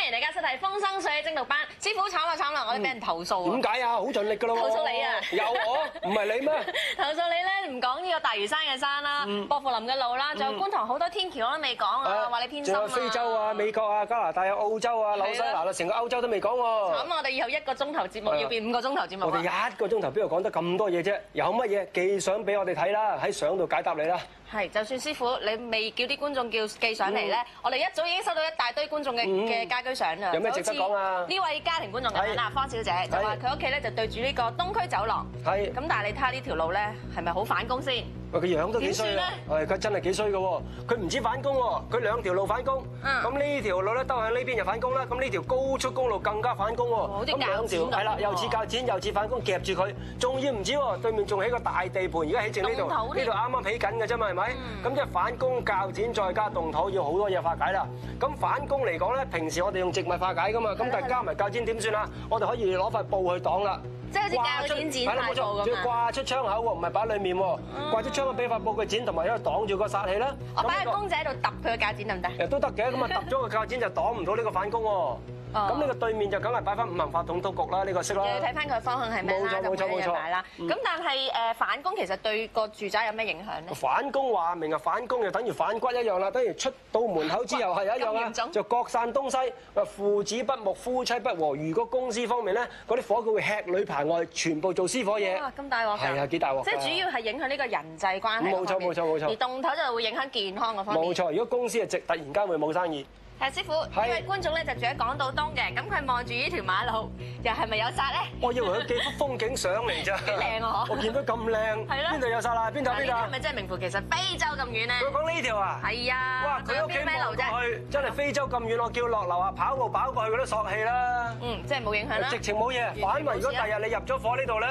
迎大家收睇《風生水起精讀班》。師傅慘啦，我哋俾人投訴啊！點解啊？好盡力㗎咯喎！投訴你啊！有我？唔係你咩？投訴你咧，唔講呢個大嶼山嘅山啦，薄扶林嘅路啦，仲有觀塘好多天橋我都未講啊，話你偏心啊！仲有非洲啊、美國啊、加拿大啊、澳洲啊、紐西蘭啊，成個歐洲都未講喎。咁我哋以後1個鐘頭節目要變5個鐘頭節目。我哋1個鐘頭邊度講得咁多嘢啫？有乜嘢寄相俾我哋睇啦，喺相度解答你啦。係，就算師傅你未叫啲觀眾寄上嚟咧，我哋一早已經收到一大堆觀眾嘅家居相啦。有咩值得講啊？呢位家庭觀眾咁樣啦，方小姐就話佢屋企咧就對住呢個東區走廊。係。咁但係你睇下呢條路咧，係咪好反光先？喂，佢樣都幾衰啊！係，佢真係幾衰嘅喎。佢唔止反光喎，佢2條路反光。咁呢條路咧兜向呢邊就反光啦。咁呢條高速公路更加反光喎。咁2條係啦，又似鉸剪又似反光夾住佢。仲要唔止喎，對面仲起個大地盤，而家起正呢度，呢度啱啱起緊嘅啫嘛，係咪？咁即係反光鉸剪再加動土，要好多嘢化解啦。咁反光嚟講咧，平時我哋用植物化解㗎嘛，咁但係加埋鉸剪點算啊？我哋可以攞塊布去擋啦。即係好似鉸剪剪塊布咁啊！仲要掛出窗口喎，唔係擺喺裡面喎。掛出窗口俾塊布佢剪，同埋因為擋住個煞氣啦。我擺喺公仔度揼佢嘅鉸剪得唔得？誒都得嘅，咁啊揼咗個鉸剪就擋唔到呢個反光喎。咁呢個對面就梗係擺翻五行法統督局啦，呢個色啦。要睇翻佢方向係咩啦，就冇嘢擺啦。咁但係反光其實對個住宅有咩影響咧？反光話明啊，反光就等於反骨一樣啦，等於出到門口之後係一樣啊，就各散東西，父子不睦，夫妻不和。如果公司方面咧，嗰啲火佢會吃裏扒外，全部做私火嘢。哇！咁大鑊㗎！係啊，幾大鑊！即係主要係影響呢個人際關係。冇錯。而動頭就會影響健康嗰方面。冇錯，如果公司係突然間會冇生意。係師傅，呢位觀眾咧就住喺港島東嘅，咁佢望住呢條馬路，又係咪有煞咧？我以為佢寄幅風景相嚟咋。幾靚啊！我見到咁靚，邊度有煞啦？邊度？係咪真係名副其實非洲咁遠咧？佢講呢條啊？係啊！哇！佢屋企望過去，真係非洲咁遠，我叫落樓下跑步跑過去，佢都索氣啦。即係冇影響啦。直情冇嘢，反為如果第日你入咗伙呢度咧。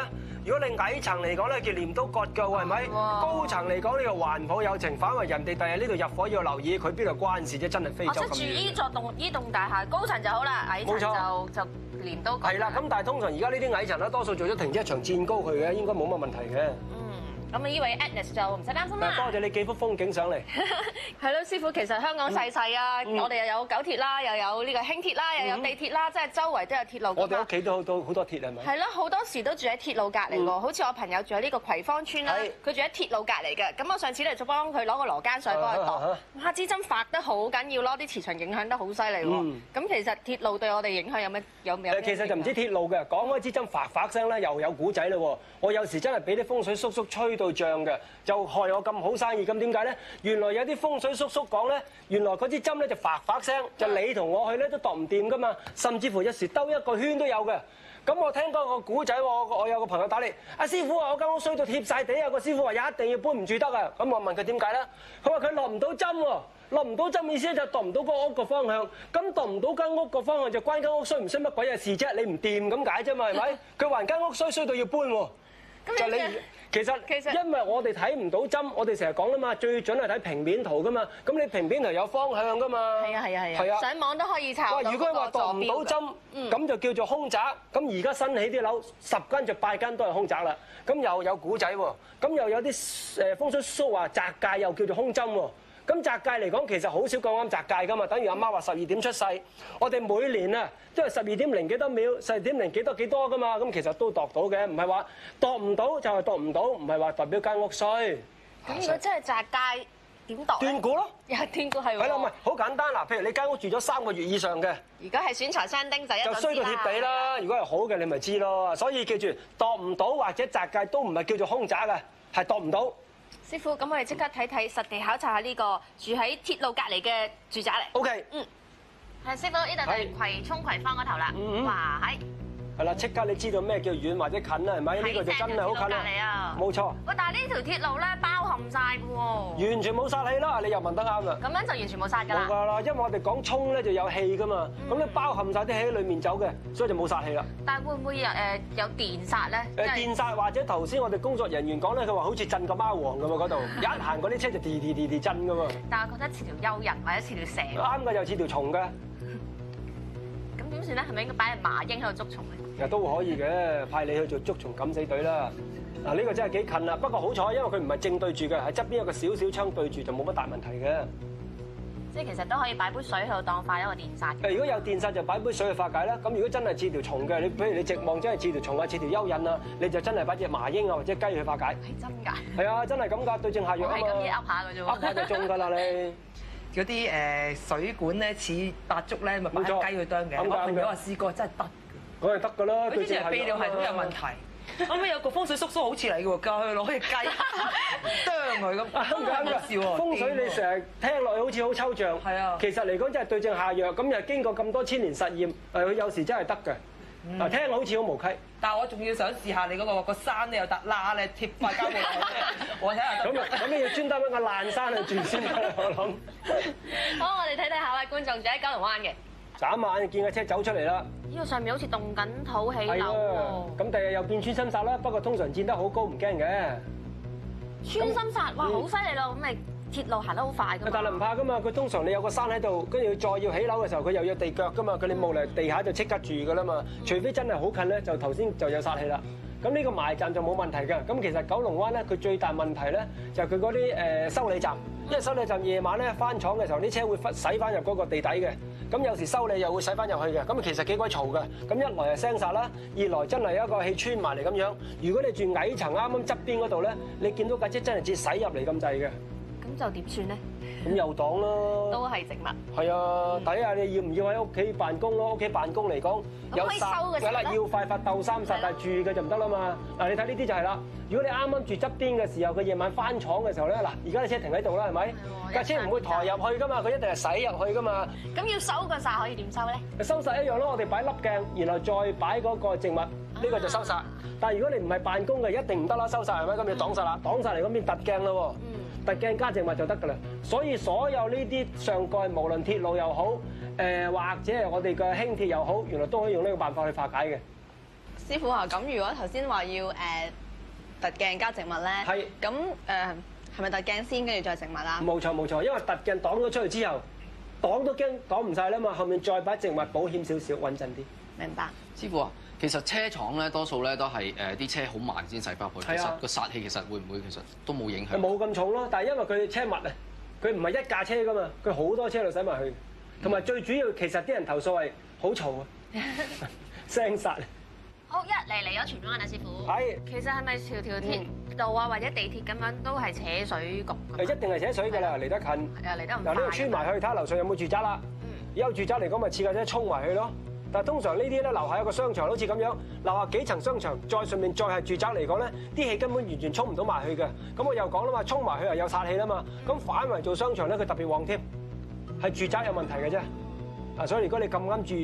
如果你矮層嚟講咧，叫鐮刀割腳喎，係咪？高層嚟講呢個環抱有情，反為人哋第日呢度入伙要留意，佢邊度關事啫？真係非洲咁遠。即係住依棟大廈，高層就好啦，矮層就鐮刀割。係啦，咁但係通常而家呢啲矮層咧，多數做咗停車場墊高佢嘅，應該冇乜問題嘅。咁啊，呢位 Agnes 就唔使擔心啦。多謝你寄幅風景上嚟。係咯，師傅，其實香港細細啊，我哋又有九鐵啦，又有呢個輕鐵啦，又有地鐵啦，即係周圍都有鐵路。我哋屋企都好多鐵係咪？係咯，好多時都住喺鐵路隔離喎。好似我朋友住喺呢個葵芳村啦，佢住喺鐵路隔離嘅。咁我上次嚟就幫佢攞個羅庚水幫佢度，哇！支針發得好緊要咯，啲磁場影響得好犀利喎。咁其實鐵路對我哋影響有咩？其實就唔知鐵路嘅，講開支針發發聲咧，又有古仔嘞喎。我有時真係俾啲風水叔叔吹到脹嘅，就害我咁好生意。咁點解咧？原來有啲風水叔叔講咧，原來嗰支針咧就發發聲，就你同我去咧都度唔掂噶嘛，甚至乎有時兜一個圈都有嘅。咁我聽過個古仔，我有個朋友打嚟，阿師傅啊，我間屋衰到貼晒地啊，個師傅話一定要搬唔住得啊。咁我問佢點解咧？佢話佢落唔到針喎，落唔到針意思咧就度唔到個屋個方向。咁度唔到間屋個方向就關間屋衰唔衰乜鬼嘢事啫？你唔掂咁解啫嘛，係咪？佢話間屋衰到要搬喎。就你其實因為我哋睇唔到針，我哋成日講啦嘛，最準係睇平面圖噶嘛。咁你平面圖有方向噶嘛？係啊，上網都可以查到。如果話度唔到針，咁就叫做空宅。咁而家新起啲樓10間就8間都係空宅啦。咁又有古仔喎，咁又有啲風水叔話宅界又叫做空針喎。咁宅界嚟講，其實好少講啱宅界噶嘛。等於阿媽話12點出世，我哋每年啊都係12點零幾多秒，12點零幾多噶嘛。咁其實都度到嘅，唔係話度唔到就係度唔到，唔係話代表間屋衰。咁如果真係宅界點度？斷估咯，又係斷估係喎。係啦，唔係好簡單嗱。譬如你間屋住咗3個月以上嘅，如果係損財傷丁就衰到貼地啦。如果係好嘅，你咪知咯。所以記住，度唔到或者宅界都唔係叫做空宅嘅，係度唔到。師傅，咁我哋即刻睇睇實地考察下呢個住喺鐵路隔離嘅住宅嚟。OK。係師傅，呢度就係葵涌葵芳嗰頭啦。哇，係啦，即刻你知道咩叫遠或者近啦，係咪？呢個就真係好近啦。冇錯。喂，但係呢條鐵路咧包含晒㗎喎。完全冇煞氣啦，你又問得啱啦。咁樣就完全冇煞㗎啦。冇㗎啦，因為我哋講沖咧就有氣㗎嘛，咁你包含晒啲氣喺裡面走嘅，所以就冇煞氣啦。但係會唔會有電煞咧？電煞或者頭先我哋工作人員講咧，佢話好似震個貓王咁喎，嗰度一行嗰啲車就地震㗎喎。但係覺得似條幽人或者似條蛇。啱㗎，又似條蟲㗎。咁點算咧？係咪應該擺隻麻鷹喺度捉蟲咧？其實都可以嘅，派你去做捉蟲敢死隊啦。嗱，呢個真係幾近啦，不過好彩，因為佢唔係正對住嘅，喺側邊有個少少窗對住，就冇乜大問題嘅。即係其實都可以擺杯水喺度當化一個電煞。如果有電煞就擺杯水去化解啦。咁如果真係似條蟲嘅，你譬如你直望真係似條蟲啊，似條蚯蚓啊，你就真係擺隻麻鷹啊或者雞去化解。係真㗎？係啊，真係咁㗎，對症下藥啊嘛。係咁嘢噏下㗎啫喎。噏下就中㗎啦你。嗰啲水管咧似白竹咧，咪擺雞去啄嘅。我朋友話試過真係得。梗係得㗎啦，佢之前泌尿系統有問題。後尾有個風水叔叔好似嚟嘅喎，教佢攞隻雞啄佢咁，好笑喎！風水你成日聽落去好似好抽象，係啊，其實嚟講真係對症下藥。咁又經過咁多千年實驗，佢有時真係得嘅。嗱，聽落好似好無稽，但係我仲要想試下你嗰個山咧有笪罅咧貼塊膠布落去，我睇下得。咁你要專登揾個爛山去住先啦，我諗。好，我哋睇睇下位觀眾住喺九龍灣嘅。眨眼見架車走出嚟啦！呢個上面好似動緊土起樓喎。咁第日又變穿心煞啦，不過通常建得好高唔驚嘅。穿心煞，哇，好犀利咯！咁你鐵路行得好快㗎嘛。但係唔怕㗎嘛，佢通常你有個山喺度，跟住再要起樓嘅時候，佢又有地腳㗎嘛，佢哋冇嚟地下就即刻住㗎啦嘛。除非真係好近咧，就頭先就有煞氣啦。咁呢個埋站就冇問題嘅。咁其實九龍灣咧，佢最大問題咧就係佢嗰啲修理站，因為修理站夜晚咧翻廠嘅時候，啲車會駛翻入嗰個地底嘅。咁有時修理又會駛翻入去嘅。咁其實幾鬼嘈嘅。咁一來係聲煞啦，二來真係有一個氣穿埋嚟咁樣。如果你住矮層啱啱側邊嗰度咧，你見到架車真係似駛入嚟咁滯嘅。咁就點算咧？咁又擋咯，都係植物。係啊，睇下你要唔要喺屋企辦公咯？屋企辦公嚟講有煞，係啦，要快發鬥三煞，但係住嘅就唔得啦嘛。嗱，你睇呢啲就係啦。如果你啱啱住側邊嘅時候，佢夜晚翻廠嘅時候咧，嗱，而家啲車停喺度啦，係咪？架車唔會抬入去噶嘛，佢一定係駛入去噶嘛。咁要收個煞可以點收咧？收煞一樣咯，我哋擺粒鏡，然後再擺嗰個植物，呢個就收煞。但係如果你唔係辦公嘅，一定唔得啦，收煞係咪？咁要擋煞啦，擋煞嚟嗰邊突鏡啦喎。突鏡加植物就得㗎啦，所以所有呢啲上蓋，無論鐵路又好，或者係我哋嘅輕鐵又好，原來都可以用呢個辦法去化解嘅。師傅啊，咁如果頭先話要突鏡加植物咧，係咁係咪突鏡先，跟住再植物啊？冇錯冇錯，因為突鏡擋咗出去之後，擋都驚擋唔晒啦嘛，後面再擺植物保險少少，穩陣啲。明白。師傅啊，其實車廠咧多數咧都係啲車好慢先駛翻去，其實個煞氣其實會唔會其實都冇影響？冇咁重咯，但係因為佢車密啊，佢唔係一架車噶嘛，佢好多車度駛埋去，同埋最主要其實啲人投訴係好嘈啊，聲煞。好，一嚟咗荃灣啊，師傅。係。其實係咪條鐵道啊或者地鐵咁樣都係扯水局？一定係扯水㗎啦，嚟得近。係啊，嚟得唔快。嗱，呢度穿埋去睇下樓上有冇住宅啦。有住宅嚟講，咪似架車衝埋去咯。但係通常呢啲咧，樓下有個商場，好似咁樣，樓下幾層商場，再上面再係住宅嚟講咧，啲氣根本完全衝唔到埋去嘅。咁我又講啦嘛，衝埋去又有煞氣啦嘛。咁反為做商場咧，佢特別旺添，係住宅有問題嘅啫。啊，所以如果你咁啱住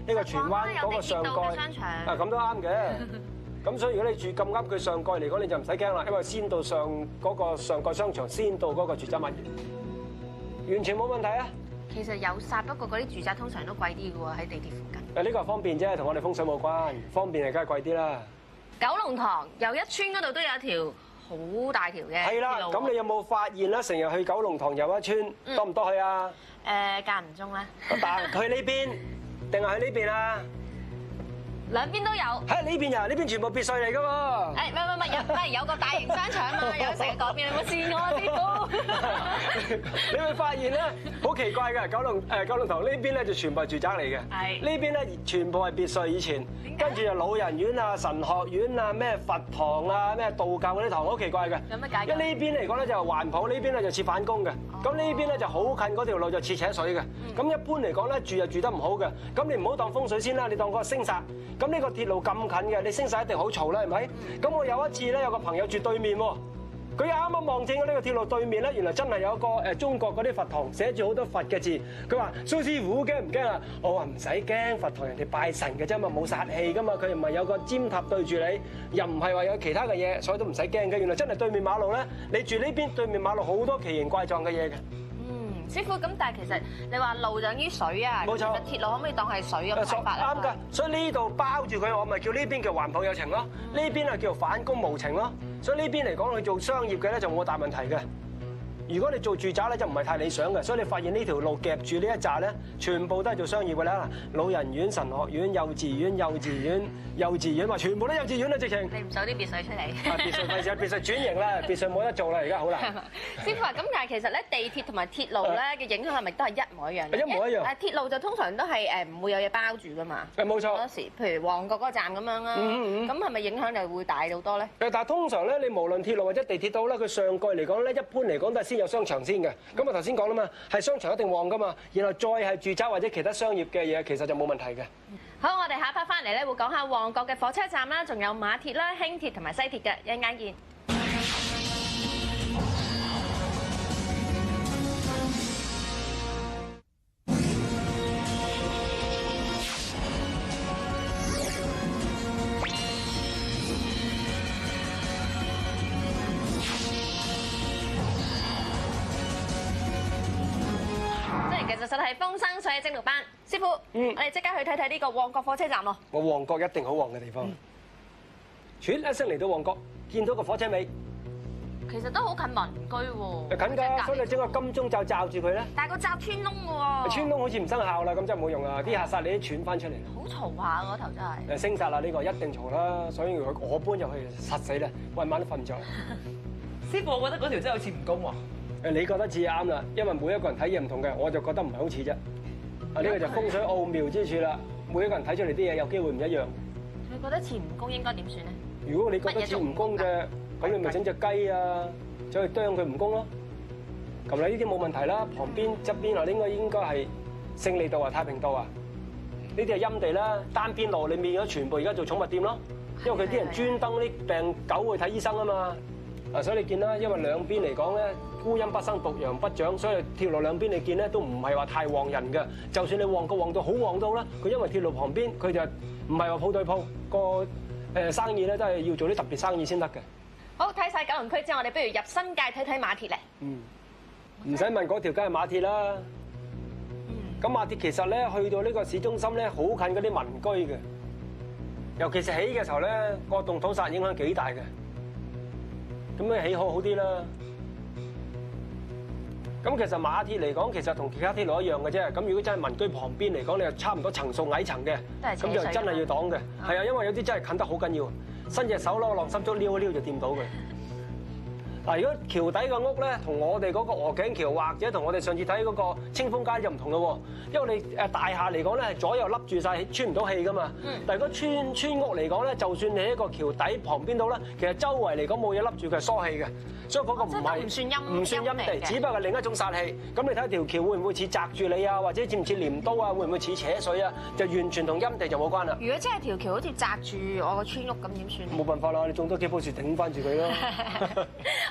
呢個荃灣嗰個上蓋，啊咁都啱嘅。咁所以如果你住咁啱佢上蓋嚟講，你就唔使驚啦，因為先到上嗰個上蓋商場，先到嗰個住宅物業，完全冇問題啊。其實有煞，不過嗰啲住宅通常都貴啲嘅喎，喺地鐵附近。呢個係方便啫，同我哋風水冇關，方便係梗係貴啲啦。九龍塘又一村嗰度都有一條好大條嘅。係啦，咁你有冇發現啦？成日去九龍塘又一村，多唔多去啊？間唔中咧。但去呢邊定係去呢邊啊？兩邊都有。喺呢邊啊？呢邊全部別墅嚟㗎喎。唔係有個大型商場啊嘛，有成日改變，你冇試我啊，師傅。你會發現咧，好奇怪嘅，九龍塘呢邊咧就全部係住宅嚟嘅。係。呢邊咧全部係別墅以前，跟住就老人院啊、神學院啊、咩佛堂啊、咩道教嗰啲堂，好奇怪嘅。有乜解？因為呢邊嚟講咧就環抱，呢邊咧就似反攻嘅。咁呢邊咧就好近嗰條路就似扯水嘅。咁一般嚟講咧住就住得唔好嘅。咁你唔好當風水先啦，你當嗰個星煞。咁呢個鐵路咁近嘅，你星煞一定好嘈啦，係咪？咁我有一次咧，有個朋友住對面喎，佢啱啱望正呢個鐵路對面咧，原來真係有一個中國嗰啲佛堂，寫住好多佛嘅字。佢話：蘇師傅驚唔驚啊？我話唔使驚，佛堂人哋拜神嘅啫嘛，冇煞氣噶嘛，佢又唔係有個尖塔對住你，又唔係話有其他嘅嘢，所以都唔使驚嘅。原來真係對面馬路咧，你住呢邊對面馬路好多奇形怪狀嘅嘢嘅。師傅，咁但係其實你話路等於水啊，冇錯。鐵路可唔可以當係水咁睇法啊？啱㗎，所以呢度包住佢，我咪叫呢邊叫環抱有情咯，呢邊係叫反攻無情咯。所以呢邊嚟講，佢做商業嘅咧就冇大問題嘅。如果你做住宅咧，就唔係太理想嘅。所以你發現呢條路夾住呢一紮咧，全部都係做商業嘅啦，老人院、神學院、幼稚園話全部都幼稚園啦，直情。你唔數啲別墅出嚟？別墅費事，別墅轉型啦，別墅冇得做啦，而家好難。師傅話咁，但係其實咧，地鐵同埋鐵路咧嘅影響係咪都係一模一樣？一模一樣。但係鐵路就通常都係唔會有嘢包住噶嘛。冇錯。好多時，譬如旺角嗰個站咁樣啦，咁係咪影響就會大好多咧？但係通常咧，你無論鐵路或者地鐵都好咧，佢上蓋嚟講咧，一般嚟講都係先有商場先嘅。咁我頭先講啦嘛，係商場一定旺噶嘛，然後再係住宅或者其他商業嘅嘢，其實就冇問題嘅。好，我哋下一 part 翻嚟咧，會講下旺角嘅火車站啦，仲有馬鐵啦、輕鐵同埋西鐵嘅，一陣間見。其實係風生水起蒸爐班，師傅，我哋即刻去睇睇呢個旺角火車站咯。我旺角一定好旺嘅地方。唰一聲嚟到旺角，見到個火車尾，其實都好近民居喎。近㗎，所以你整個金鐘罩罩住佢咧。但係個罩穿窿嘅喎。穿窿好似唔生效啦，咁真係冇用啊！啲客殺你啲喘翻出嚟。好嘈下嗰頭真係。升殺啦，呢個一定嘈啦，所以我搬入去殺死啦，晚晚都瞓唔着。師傅，我覺得嗰條真係好似蜈蚣喎。你覺得似啱啦，因為每一個人睇嘢唔同嘅，我就覺得唔係好似啫。啊，呢個就風水奧妙之處啦。每一個人睇出嚟啲嘢有機會唔一樣。你覺得似蜈蚣應該點算咧？如果你覺得似蜈蚣嘅，咁你咪整隻雞啊，走去啄佢蜈蚣咯。咁你呢啲冇問題啦。旁邊側邊啊，應該係勝利道啊、太平道啊。呢啲係陰地啦，單邊路你變咗全部而家做寵物店咯。因為佢啲人專登啲病狗去睇醫生啊嘛。啊，所以你見啦，因為兩邊嚟講咧，孤陰不生，獨陽不長，所以鐵路兩邊你見咧都唔係話太旺人嘅。就算你旺角旺到好旺都啦，佢因為鐵路旁邊，佢就唔係話鋪對鋪個生意咧，都係要做啲特別生意先得嘅。好，睇晒九龍區之後，我哋不如入新界睇睇馬鐵咧。唔使問嗰條梗係馬鐵啦。咁馬鐵其實咧去到呢個市中心咧，好近嗰啲民居嘅，尤其是起嘅時候咧，個動土煞影響幾大嘅。咁你起好啲啦。咁其實馬鐵嚟講，其實同其他鐵路一樣嘅啫。咁如果真係民居旁邊嚟講，你又差唔多層數矮層嘅，咁就真係要擋嘅。係啊，因為有啲真係近得好緊要，伸隻手攞落濕竹撩一撩就掂到佢。嗱，如果橋底個屋咧，同我哋嗰個鵝頸橋或者同我哋上次睇嗰個清風街就唔同咯喎，因為你大廈嚟講咧係左右笠住晒，穿唔到氣噶嘛。但係如果村屋嚟講咧，就算你喺個橋底旁邊度咧，其實周圍嚟講冇嘢笠住，佢係疏氣嘅，所以嗰個唔算陰地，只不過係另一種煞氣。咁你睇條橋會唔會似擲住你啊，或者似唔似鐮刀啊，會唔會似扯水啊？就完全同陰地就冇關啦。如果真係條橋好似擲住我個村屋咁點算？冇辦法啦，你種多幾棵樹頂翻住佢咯。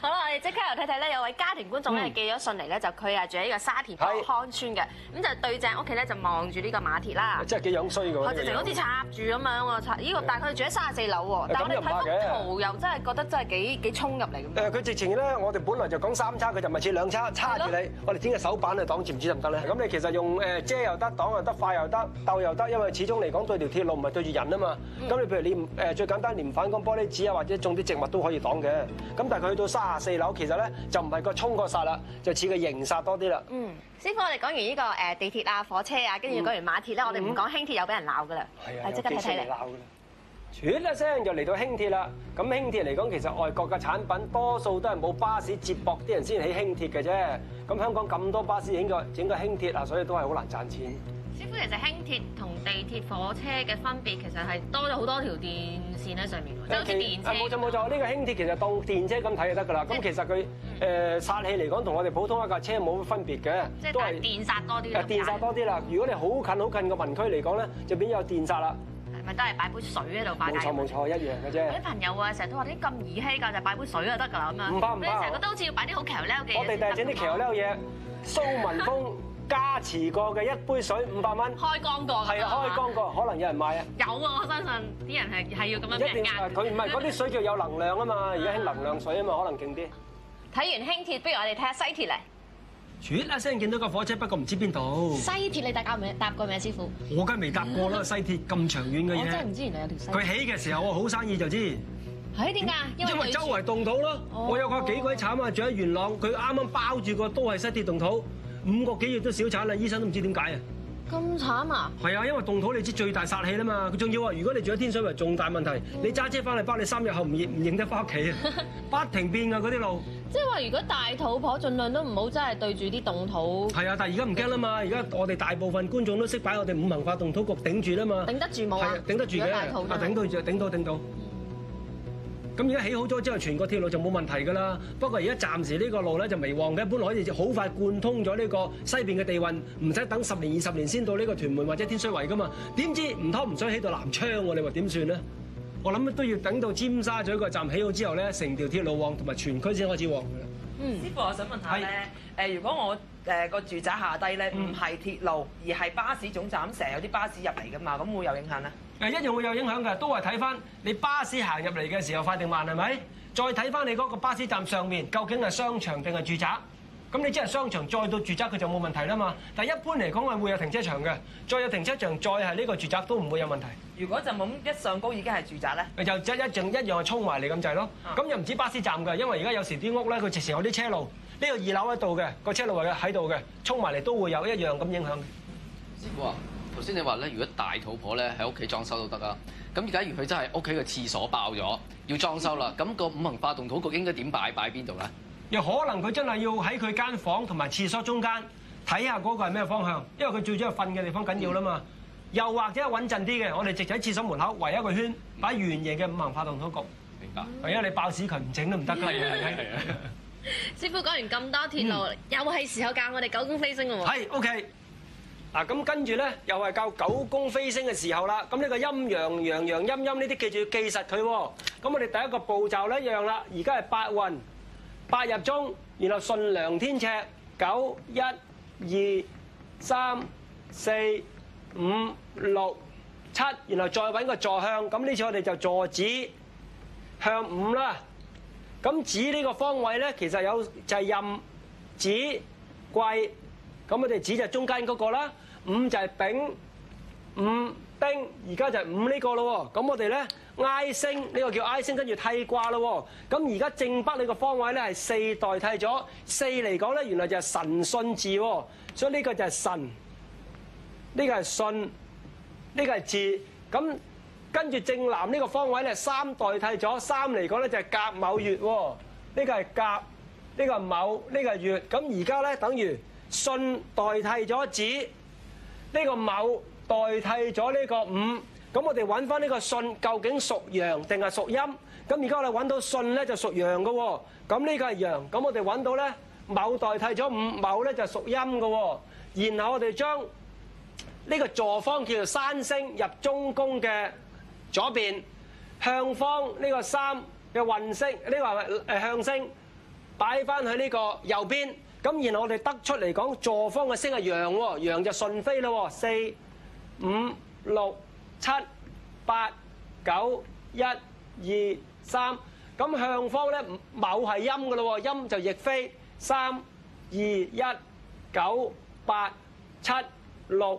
好啦，我哋即刻又睇睇咧，有位家庭觀眾咧寄咗信嚟咧，就佢係住喺呢個沙田康村嘅，咁就對正屋企咧就望住呢個馬鐵啦。真係幾樣衰㗎喎！直情好似插住咁樣喎，插呢個，但係佢哋住喺34樓喎。但係我哋睇幅圖又真係覺得真係幾衝入嚟咁。佢直情咧，我哋本來就講3叉，佢就唔係似2叉，叉住你。我哋整隻手板去擋住，唔知得唔得咧？咁你其實用遮又得，擋又得，快又得，鬥又得，因為始終嚟講對條鐵路唔係對住人啊嘛。咁你譬如你最簡單連反光玻璃紙啊，或者種啲植物都可以擋嘅。咁但係佢去到34樓，其實咧就唔係個衝個煞啦，就似個迎煞多啲啦。師傅，我哋講完呢個地鐵啊、火車啊，跟住講完馬鐵咧，我哋唔講輕鐵又俾人鬧噶啦。係啊，即刻睇睇嚟。唰一聲就嚟到輕鐵啦。咁輕鐵嚟講，其實外國嘅產品多數都係冇巴士接駁啲人先起輕鐵嘅啫。咁香港咁多巴士整個輕鐵啊，所以都係好難賺錢。師傅，其實輕鐵同地鐵、火車嘅分別其實係多咗好多條電線喺上面，即係好似電車。冇錯，呢個輕鐵其實當電車咁睇就得㗎啦。咁其實佢煞氣嚟講，同我哋普通一架車冇乜分別嘅，都係電煞多啲。電煞多啲啦。如果你好近個民區嚟講咧，就變咗有電煞啦。咪都係擺杯水喺度擺。冇錯，一樣嘅啫。我啲朋友啊，成日都話啲咁兒戲㗎，就擺杯水就得㗎啦咁樣。唔怕。你成日覺得好似要擺啲好騎呢嘅嘢。我哋第日整啲騎呢嘢，蘇文峰加持過嘅一杯水500蚊。開光過。係啊，開光過，可能有人買啊。有啊，我相信啲人係要咁樣。一定佢唔係嗰啲水叫有能量啊嘛，而家興能量水啊嘛，可能勁啲。睇完輕鐵，不如我哋睇下西鐵嚟。唰一聲見到個火車，不過唔知邊度。西鐵你搭過未，師傅？我梗係未搭過啦，西鐵咁長遠嘅嘢。我真係唔知原來有條西鐵。佢起嘅時候，好生意就知。係點解？因為周圍動土咯。我有個幾鬼慘啊，住喺元朗，佢啱啱包住個都係膝鐵動土，5個幾月都小產啦，醫生都唔知點解啊！咁慘啊！係啊，因為動土你知最大殺氣啦嘛，佢仲要話如果你住喺天水圍重大問題，你揸車翻嚟包你3日後唔認得翻屋企啊，不停變㗎嗰啲路。即係話如果大肚婆盡量都唔好真係對住啲動土。係啊，但係而家唔驚啦嘛，而家我哋大部分觀眾都識擺我哋五行化動土局頂住啦嘛。頂得住冇啊？頂得住嘅，頂到。咁而家起好咗之後，全個鐵路就冇問題㗎啦。不過而家暫時呢個路咧就未旺嘅，本來可以好快貫通咗呢個西邊嘅地運，唔使等10年20年先到呢個屯門或者天水圍㗎嘛。點知唔拖唔水起到南昌喎？你話點算咧？我諗都要等到尖沙咀個站起好之後咧，成條鐵路旺同埋全區先開始旺㗎啦。師傅，我想問下咧，如果我個住宅下低咧唔係鐵路，而係巴士總站，成日有啲巴士入嚟㗎嘛，咁會有影響咧？一樣會有影響嘅，都係睇翻你巴士行入嚟嘅時候快定慢係咪？再睇翻你嗰個巴士站上面究竟係商場定係住宅？咁你只係商場再到住宅佢就冇問題啦嘛。但係一般嚟講係會有停車場嘅，再有停車場再係呢個住宅都唔會有問題。如果就咁一上高已經係住宅咧，就一樣係衝埋嚟咁滯咯。咁又唔止巴士站㗎，因為而家有時啲屋咧佢直情有啲車路，呢個2樓喺度嘅個車路係喺度嘅，衝埋嚟都會有一樣咁影響嘅。師傅啊！頭先你話咧，如果大肚婆咧喺屋企裝修都得啊。咁假如佢真係屋企嘅廁所爆咗，要裝修啦，咁個五行化動土局應該點擺邊度咧？又可能佢真係要喺佢間房同埋廁所中間睇下嗰個係咩方向，因為佢最主要瞓嘅地方緊要啦嘛。又或者穩陣啲嘅，我哋直接喺廁所門口圍一個圈，擺圓形嘅五行化動土局。明白。係因為你爆屎渠唔整都唔得㗎。係啊。師傅講完咁多鐵路，又係時候教我哋九宮飛星咯喎。係 OK。嗱咁跟住咧，又係教九宮飛星嘅時候啦。咁呢個陰陽、陽陽、陰陰呢啲，記住要記實佢喎。咁我哋第一個步驟咧一樣啦。而家係8運，8入中，然後順梁天尺9 1 2 3 4 5 6 7，然後再揾個坐向。咁呢次我哋就坐子向午啦。咁子呢個方位咧，其實有就係壬子癸。咁我哋子就係中間嗰個啦，午就係丙、午、丁，而家就係午呢個咯喎。咁我哋咧挨星呢個叫挨星，跟住替卦咯喎。咁而家正北呢個方位咧係4代替咗4嚟講咧，原來就係辰巽字喎。所以呢個就係辰，呢個係巽，呢個係巳。咁跟住正南呢個方位咧3代替咗3嚟講咧就係甲卯月喎。呢個係甲，呢個係卯，呢個係月。咁而家咧等於巽代替咗子，呢個卯代替咗呢個午，咁我哋揾翻呢個巽究竟屬陽定係屬陰？咁而家我哋揾到巽咧就屬陽嘅喎，咁呢個係陽，咁我哋揾到咧卯代替咗午，卯咧就屬陰嘅喎，然後我哋將呢個坐方叫做山星入中宮嘅左邊，向方呢個3嘅運星，呢個係向星擺翻去呢個右邊。咁然後我哋得出嚟講，坐方嘅星係陽喎，陽就順飛咯喎，4 5 6 7 8 9 1 2 3，咁向方咧卯係陰嘅咯喎，陰就逆飛3 2 1 9 8 7 6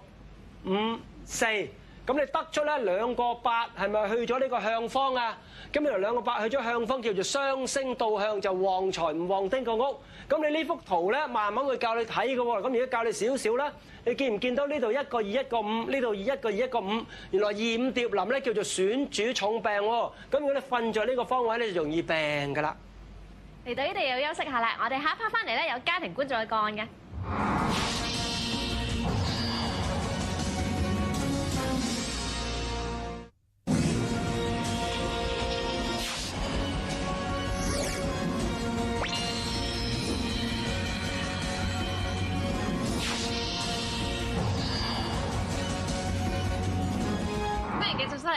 5 4。咁你得出咧2個8係咪去咗呢個向方啊？咁原來2個8去咗向方，叫做雙星倒向，就旺財唔旺丁個屋。咁你呢幅圖咧，慢慢會教你睇嘅喎。咁而家教你少少啦，你見唔見到呢度1個2 1個5，呢度1個2 1個5，原來2 5疊臨咧叫做損主重病喎。咁如果你瞓在呢個方位咧，就容易病㗎啦。嚟到呢度又休息下啦，我哋下一 part 翻嚟咧有家庭觀眾嘅個案嘅。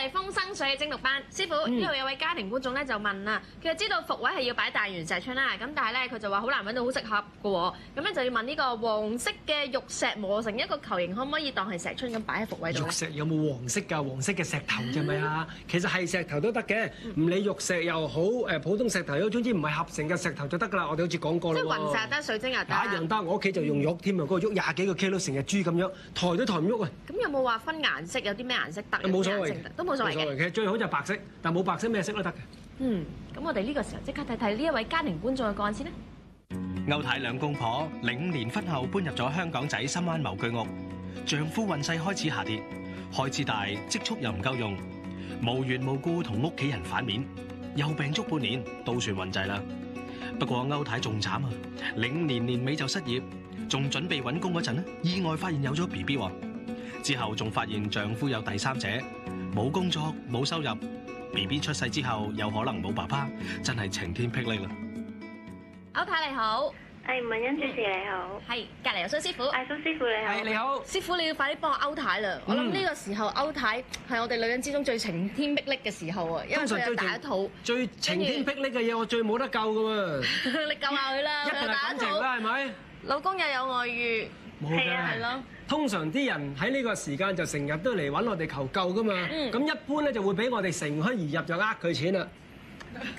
係風生水嘅精讀班，師傅呢度有位家庭觀眾咧就問啦，佢就知道伏位係要擺大圓石春啦，咁但係咧佢就話好難揾到好適合嘅喎，咁咧就要問呢個黃色嘅玉石磨成一個球形，可唔可以當係石春咁擺喺伏位度？玉石有冇黃色㗎？黃色嘅石頭啫咪啊？其實係石頭都得嘅，唔理玉石又好，普通石頭又好，總之唔係合成嘅石頭就得㗎啦。我哋好似講過啦喎。即係雲石得，水晶又得。一樣得，我屋企就用玉添啊，嗰個玉20幾個 kilo 成隻豬咁樣，抬都抬唔喐啊！咁有冇話分顏色？有啲咩顏色得？冇所謂，都冇所謂嘅。其實最好就白色，但冇白色咩色都得嘅。咁我哋呢個時候即刻睇睇呢一位家庭觀眾嘅個案先啦。歐太兩公婆05年婚後搬入咗香港仔深灣謀居屋，丈夫運勢開始下跌，開支大，積蓄又唔夠用，無緣無故同屋企人反面，又病足半年，都算運滯啦。不過歐太仲慘啊，05年年尾就失業，仲準備揾工嗰陣，意外發現有咗 BB 喎。之後仲發現丈夫有第三者，冇工作冇收入 ，BB 出世之後有可能冇爸爸，真係晴天霹靂啦。歐太你好，係吳文欣主持你好，係隔離有蘇師傅，蘇師傅你好，係你好，師傅你要快啲幫我歐太啦！我諗呢個時候歐太係我哋女人之中最晴天霹靂嘅時候啊，因為佢有大一肚，最晴天霹靂嘅嘢我最冇得救噶喎，你救下佢啦，一定係感情啦係咪？老公又有外遇，冇嘅係咯。通常啲人喺呢個時間就成日都嚟揾我哋求救噶嘛，咁一般咧就會俾我哋乘虛而入就呃佢錢啦。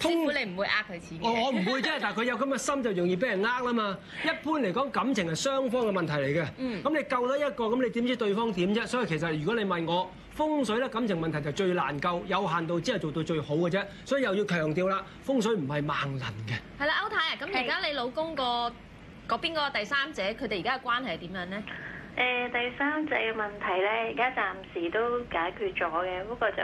師傅你唔會呃佢錢嘅，我唔會啫，但係佢有咁嘅心就容易俾人呃啦嘛。一般嚟講感情係雙方嘅問題嚟嘅，咁你救得一個，咁你點知對方點啫？所以其實如果你問我風水咧，感情問題就最難救，有限度之後做到最好嘅啫。所以又要強調啦，風水唔係萬能嘅。係啦，歐太啊，咁而家你老公嗰邊嗰個第三者，佢哋而家嘅關係係點樣咧？第三者嘅問題咧，而家暫時都解決咗嘅，不過就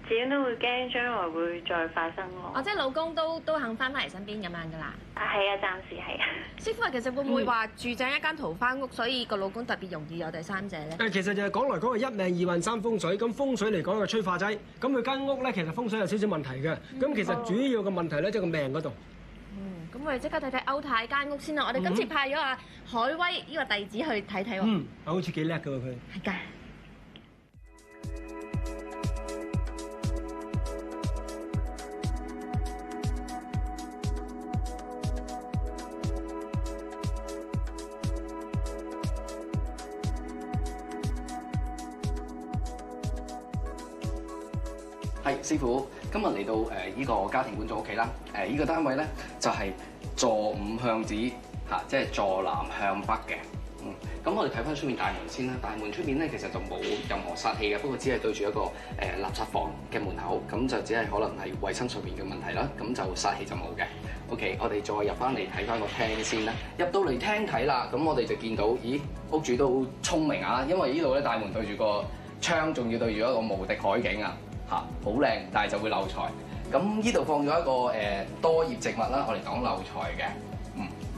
始終都會驚將來會再發生咯。哦，即係老公都肯翻嚟身邊咁樣㗎啦。係啊，暫時係啊。師傅啊，其實會唔會話住正一間桃花屋，所以個老公特別容易有第三者咧？其實就係講來講去一命二運三風水，咁風水嚟講係催化劑，咁佢間屋咧其實風水有少少問題嘅，咁其實主要嘅問題咧即係個命嗰度。咁我哋即刻睇睇歐太間屋先啦。我哋今次派咗阿海威呢個弟子去睇睇喎。好似幾叻㗎喎佢。係㗎。係師傅，今日嚟到呢個家庭觀眾屋企啦。呢個單位咧就係坐午向子嚇，即係坐南向北嘅。咁我哋睇翻出面大門先啦。大門出面咧其實就冇任何煞氣嘅，不過只係對住一個垃圾房嘅門口，咁就只係可能係衞生上面嘅問題啦。咁就煞氣就冇嘅。OK， 我哋再入翻嚟睇翻個廳先啦。入到嚟廳睇啦，咁我哋就見到，咦，屋主都好聰明啊，因為呢度咧大門對住個窗，仲要對住一個無敵海景啊！嚇，好靚，但係就會漏財。咁呢度放咗一個多葉植物啦，我哋講漏財嘅，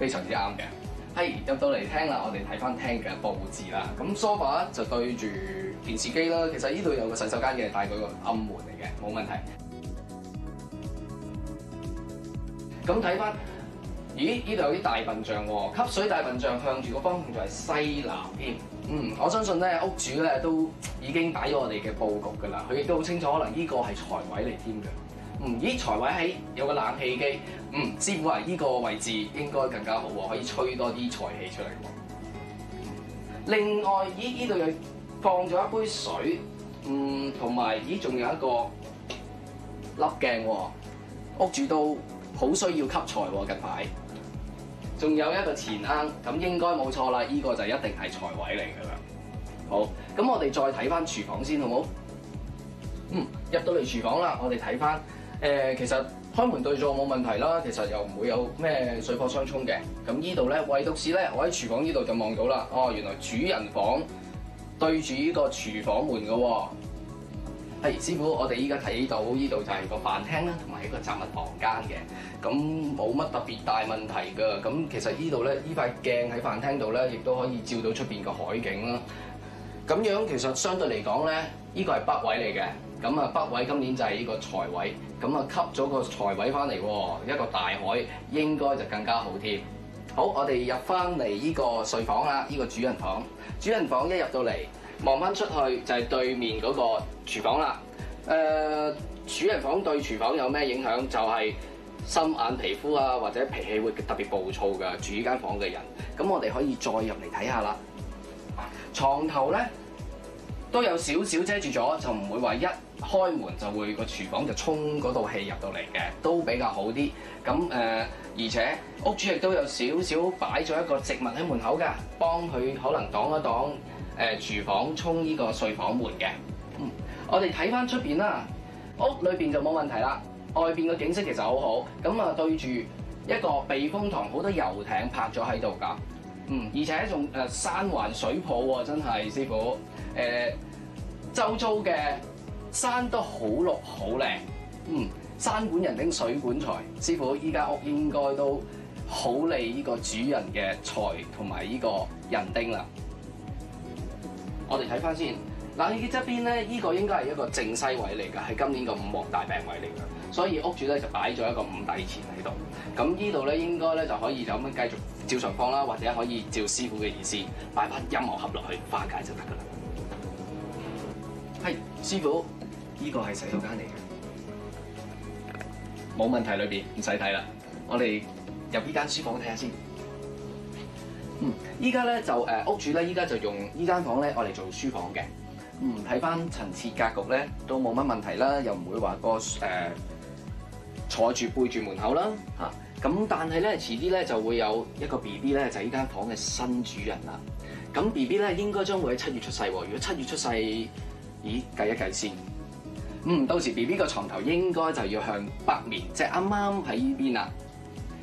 非常之啱嘅。係入到嚟廳啦，我哋睇翻廳嘅佈置啦。咁 sofa 就對住電視機啦。其實呢度有個洗手間嘅，但係佢個暗門嚟嘅，冇問題。咁睇翻，咦？呢度有啲大笨象喎，吸水大笨象向住個方向就係西南添。我相信咧屋主咧都已經擺咗我哋嘅佈局㗎啦，佢亦都好清楚，可能呢個係財位嚟添嘅。咦，財位喺有個冷氣機，師傅話呢個位置應該更加好喎，可以吹多啲財氣出嚟喎。另外，咦，呢度又放咗一杯水，同埋咦仲有一個粒鏡喎，屋主都好需要吸財喎近排。仲有一個錢罌，咁應該冇錯啦，呢個就一定係財位嚟㗎啦。好，咁我哋再睇翻廚房先，好冇？入到嚟廚房啦，我哋睇翻，其實開門對座冇問題啦，其實又唔會有咩水火相沖嘅。咁呢度咧，唯獨是咧，我喺廚房呢度就望到啦。哦，原來主人房對住呢個廚房門㗎喎。係師傅，我哋依家睇到呢度就係個飯廳啦，同埋一個雜物房間嘅，咁冇乜特別大問題㗎。咁其實呢度咧，呢塊鏡喺飯廳度咧，亦都可以照到出邊個海景啦。咁樣其實相對嚟講咧，呢個係北位嚟嘅。咁啊，北位今年就係呢個財位，咁啊吸咗個財位翻嚟喎，一個大海應該就更加好添。好，我哋入翻嚟呢個睡房啦，呢個主人房。主人房一入到嚟，望翻出去就係對面嗰個廚房啦。主人房對廚房有咩影響？就係心眼皮膚啊，或者脾氣會特別暴躁㗎。住呢間房嘅人，咁我哋可以再入嚟睇下啦。床頭咧都有少少遮住咗，就唔會話一開門就會個廚房就衝嗰道氣入到嚟嘅，都比較好啲。咁而且屋主亦都有少少擺咗一個植物喺門口㗎，幫佢可能擋一擋廚房衝呢個睡房門嘅。我哋睇翻出邊啦，屋裏邊就冇問題啦。外邊嘅景色其實好好，咁啊對住一個避風塘，好多遊艇泊咗喺度㗎。而且仲山環水抱喎，真係師傅。周遭嘅山都好綠好靚。山管人丁水管財，師傅依間屋應該都好利呢個主人嘅財同埋呢個人丁啦。我哋睇翻先，嗱呢側邊咧，呢個應該係一個正西位嚟㗎，係今年個五黃大病位嚟㗎，所以屋主咧就擺咗一個五帝錢喺度。咁呢度咧應該咧就可以就咁樣繼續照常放啦，或者可以照師傅嘅意思擺翻音樂盒落去化解就得㗎啦。係師傅，呢個係洗手間嚟嘅，冇問題，裏邊唔使睇啦。我哋入呢間書房睇下先。依家咧就屋主咧依家就用呢間房咧，我嚟做書房嘅。睇翻陳設格局咧都冇乜問題啦，又唔會話個坐住背住門口啦嚇。咁但係咧遲啲咧就會有一個 BB 咧就係呢間房嘅新主人啦。咁 BB 咧應該將會喺7月出世喎。如果7月出世，咦計一計先。到時 BB 個床頭應該就要向北面，即係啱啱喺呢邊啦。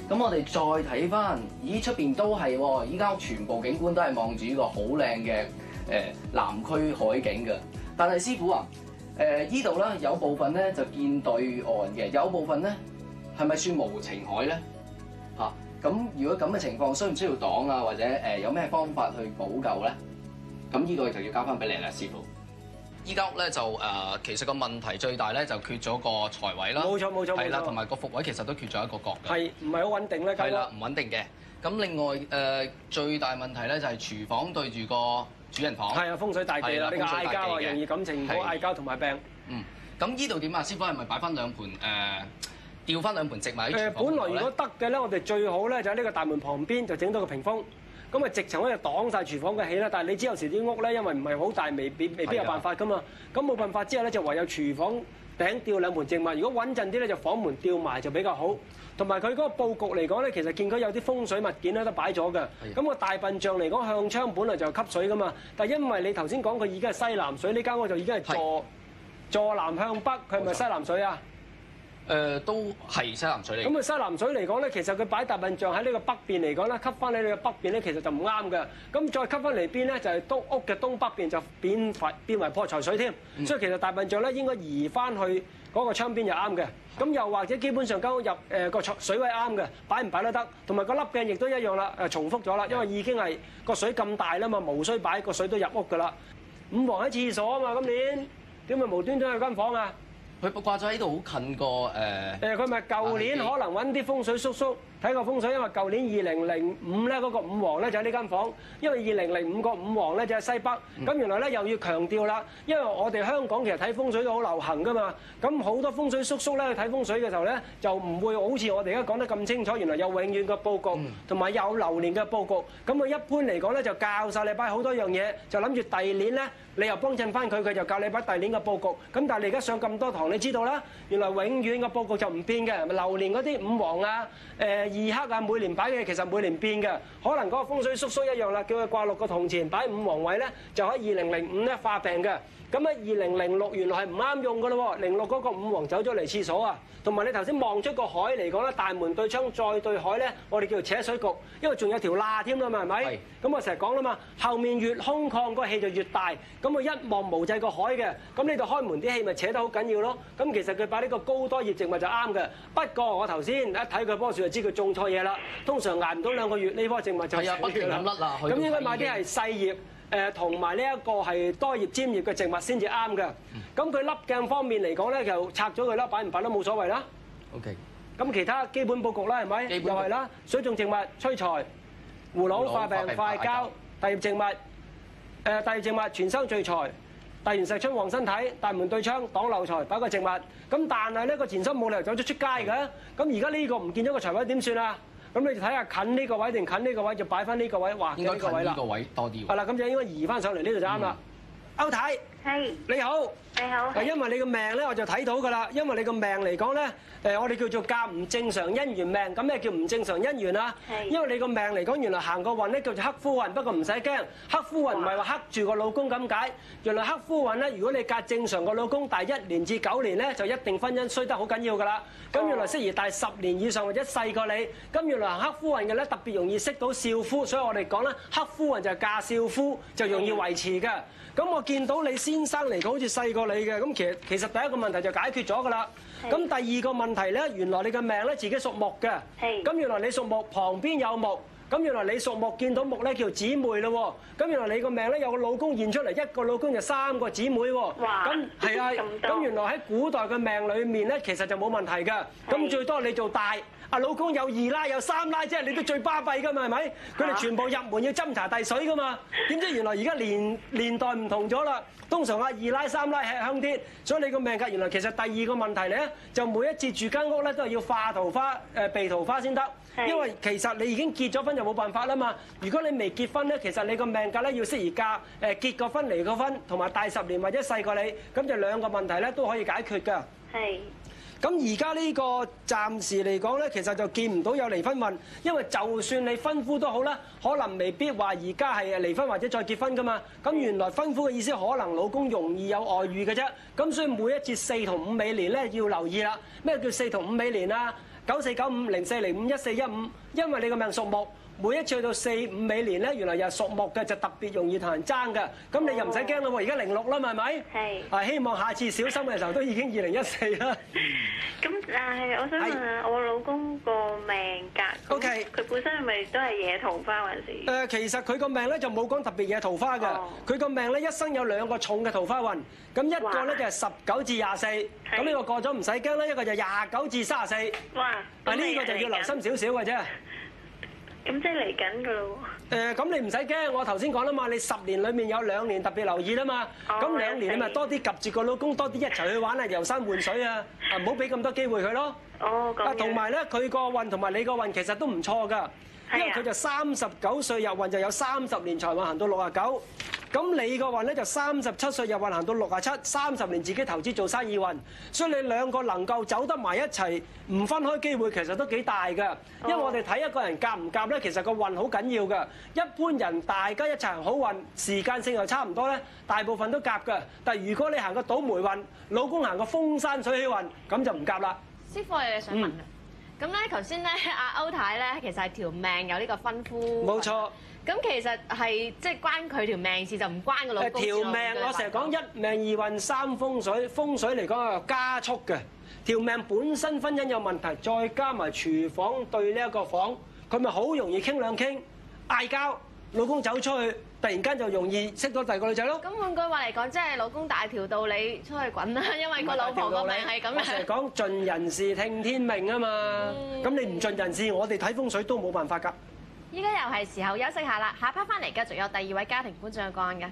咁我哋再睇翻，咦出邊都係喎，依間屋全部景觀都係望住呢個好靚嘅南區海景嘅。但係師傅啊，依度咧有部分咧就見對岸嘅，有部分咧係咪算無情海咧？咁如果咁嘅情況，需唔需要擋啊？或者有咩方法去補救咧？咁呢個就要交翻俾你啦，師傅。依間屋咧就其實個問題最大咧就缺咗個財位啦，冇錯，係啦，同埋個伏位其實都缺咗一個角嘅，係唔係好穩定咧？係啦，唔穩定嘅。咁另外最大問題咧就係廚房對住個主人房，係啊，風水大忌啦，呢個嗌交啊，容易感情唔好，嗌交同埋病。咁呢度點啊？師傅係咪擺翻兩盤調翻兩盤植物喺廚房？本來如果得嘅咧，我哋最好咧就喺呢個大門旁邊就整到個屏風。咁啊，直情可以擋晒廚房嘅氣啦。但係你知有時啲屋咧，因為唔係好大，未必有辦法噶嘛。咁冇辦法之後咧，就唯有廚房頂吊兩盤植物。如果穩陣啲咧，就房門吊埋就比較好。同埋佢嗰個佈局嚟講咧，其實見佢有啲風水物件咧都擺咗嘅。咁個大笨象嚟講，向窗本來就吸水噶嘛。但係因為你頭先講佢已經係西南水，呢間屋就已經係坐南向北，佢係咪西南水啊？都係西南水嚟。咁啊，西南水嚟講咧，其實佢擺大笨象喺呢個北邊嚟講咧，吸翻喺你嘅北邊咧，其實就唔啱嘅。咁再吸翻嚟邊咧，就係屋嘅東北邊就變為破財水添。所以其實大笨象咧應該移翻去嗰個窗邊就啱嘅。咁又或者基本上間屋入個水位啱嘅，擺唔擺都得。同埋個粒鏡亦都一樣啦，重複咗啦，因為已經係個水咁大啦嘛，無需擺個水都入屋㗎啦。五黃喺廁所啊嘛，今年點會無端端去間房啊？佢掛咗喺度好近個佢咪舊年可能揾啲風水叔叔睇個風水，因為舊年2005咧嗰個五黃咧就喺呢間房，因為2005個五黃咧就喺西北。咁原來咧又要強調啦，因為我哋香港其實睇風水都好流行噶嘛。咁好多風水叔叔咧去睇風水嘅時候咧，就唔會好似我哋而家講得咁清楚。原來有永遠嘅佈局，同埋有流年嘅佈局。咁佢一般嚟講咧就教晒你擺好多樣嘢，就諗住第二年咧你又幫襯翻佢，佢就教你擺第二年嘅佈局。咁但係你而家上咁多堂，你知道啦，原來永遠嘅佈局就唔變嘅。流年嗰啲五黃啊、二黑啊，每年擺嘅其實每年變嘅。可能嗰個風水叔叔一樣啦，叫佢掛6個銅錢擺五黃位咧，就喺2005咧化病嘅。咁喺2006原來係唔啱用㗎咯喎，06嗰個五黃走咗嚟廁所啊，同埋你頭先望出個海嚟講咧，大門對窗再對海咧，我哋叫做扯水局，因為仲有條罅添啦嘛，係咪？咁我成日講啦嘛，後面越空曠個氣就越大，咁我一望無際個海嘅，咁呢度開門啲氣咪扯得好緊要咯。咁其實佢擺呢個高多葉植物就啱嘅，不過我頭先一睇佢棵樹就知佢種錯嘢啦。通常捱唔到2個月，呢棵植物就死㗎啦。咁應該買啲係細葉。同埋呢一個係多葉尖葉嘅植物先至啱嘅。咁佢粒鏡方面嚟講咧，就拆咗佢啦，擺唔擺都冇所謂啦。OK。咁其他基本佈局啦，係咪？又係啦，水種植物催財，葫蘆化病化膠，大葉植物，大葉植物全生聚財，大元石春旺身體，大門對窗擋漏財，擺個植物。咁但係呢個前身冇理由走咗出街㗎。咁而家呢個唔見咗個財位點算啊？咁你就睇下近呢個位定近呢個位，就擺翻呢個位，或者呢個位啦。應該近呢個位多啲。係啦，咁就應該移翻上嚟呢度就啱啦。歐太，係你好。你好。因為你個命咧，我就睇到㗎啦。因為你個命嚟講咧，我哋叫做甲唔正常姻緣命。咁咩叫唔正常姻緣啊？係。因為你個命嚟講，原來行個運咧叫做克夫運，不過唔使驚，克夫運唔係話克住個老公咁解。原來克夫運咧，如果你嫁正常個老公，大1年至9年咧，就一定婚姻衰得好緊要㗎啦。咁原來適宜大10年以上或者細過你。咁原來行克夫運嘅咧，特別容易識到少夫，所以我哋講咧，克夫運就係嫁少夫，就容易維持嘅。咁我見到你先生嚟講好似細過你嘅，咁其實第一個問題就解決咗㗎啦。咁第二個問題咧，原來你嘅命咧自己屬木嘅。係。咁原來你屬木，旁邊有木。咁原來你屬木見到木咧叫姊妹咯喎。咁原來你個命咧有個老公現出嚟，一個老公就3個姊妹喎。哇！咁係啊。咁原來喺古代嘅命裏面咧，其實就冇問題㗎。咁最多你做大。老公有2奶有3奶啫，你都最巴閉㗎嘛，係咪？佢哋全部入門要斟茶遞水㗎嘛。點知原來而家年代唔同咗啦，通常2奶3奶吃香啲，所以你個命格原來其實第二個問題咧，就每一次住間屋咧都係要化桃花避桃花先得，因為其實你已經結咗婚就冇辦法啦嘛。如果你未結婚咧，其實你個命格咧要適宜嫁結個婚離個婚，同埋大10年或者細過你，咁就2個問題咧都可以解決㗎。係。咁而家呢個暫時嚟講咧，其實就見唔到有離婚運，因為就算你婚夫都好啦，可能未必話而家係離婚或者再結婚噶嘛。咁原來婚夫嘅意思可能老公容易有外遇嘅啫。咁所以每一節4同5尾年咧要留意啦。咩叫4同5尾年啊？94、95、04、05、14、15，因為你個命屬木。每一次去到4、5尾年咧，原來又係屬木嘅，就特別容易同人爭嘅。咁你又唔使驚啦喎，而家06啦嘛，係咪？係。希望下次小心嘅時候都已經2014啦。咁但係我想問下，我老公個命格，OK，佢本身係咪都係惹桃花還是？其實佢個命咧就冇講特別惹桃花嘅。佢個命咧一生有2個重嘅桃花運，咁一個咧就係19至24，咁呢個過咗唔使驚啦。一個就29至34。哇！呢個就要留心少少嘅啫。咁即係嚟緊㗎咯喎！咁你唔使驚，我頭先講啦嘛，你10年裡面有2年特別留意啦嘛。咁2年你咪多啲及住個老公，多啲一齊去玩啊，遊山玩水啊，唔好俾咁多機會佢咯。哦，咁。同埋咧，佢個運同埋你個運其實都唔錯㗎，因為佢就39歲入運就有30年財運行到69。咁你個運咧就37歲入運行到67， 30年自己投資做生意運，所以你2個能夠走得埋一齊，唔分開機會其實都幾大㗎。因為我哋睇一個人夾唔夾咧，其實個運好緊要㗎。一般人大家一齊行好運，時間性又差唔多咧，大部分都夾㗎。但係如果你行個倒霉運，老公行個風山水起運，咁就唔夾啦。師傅，有嘢想問㗎。咁咧，頭先咧，阿歐太咧，其實係條命有呢個婚夫。冇錯。咁其實係即係關佢條命事，就唔關個老公事。條命我成日講1命2運3風水，風水嚟講係加速嘅。條命本身婚姻有問題，再加埋廚房對呢一個房，佢咪好容易傾兩傾，嗌交，老公走出去，突然間就容易識到第二個女仔咯。咁換句話嚟講，即係老公大條道理出去滾啦，因為個老婆個命係咁樣。我成日講盡人事聽天命啊嘛，咁你唔盡人事，我哋睇風水都冇辦法㗎。依家又係時候休息下啦，下 part 翻嚟繼續有第2位家庭觀眾嘅個案嘅。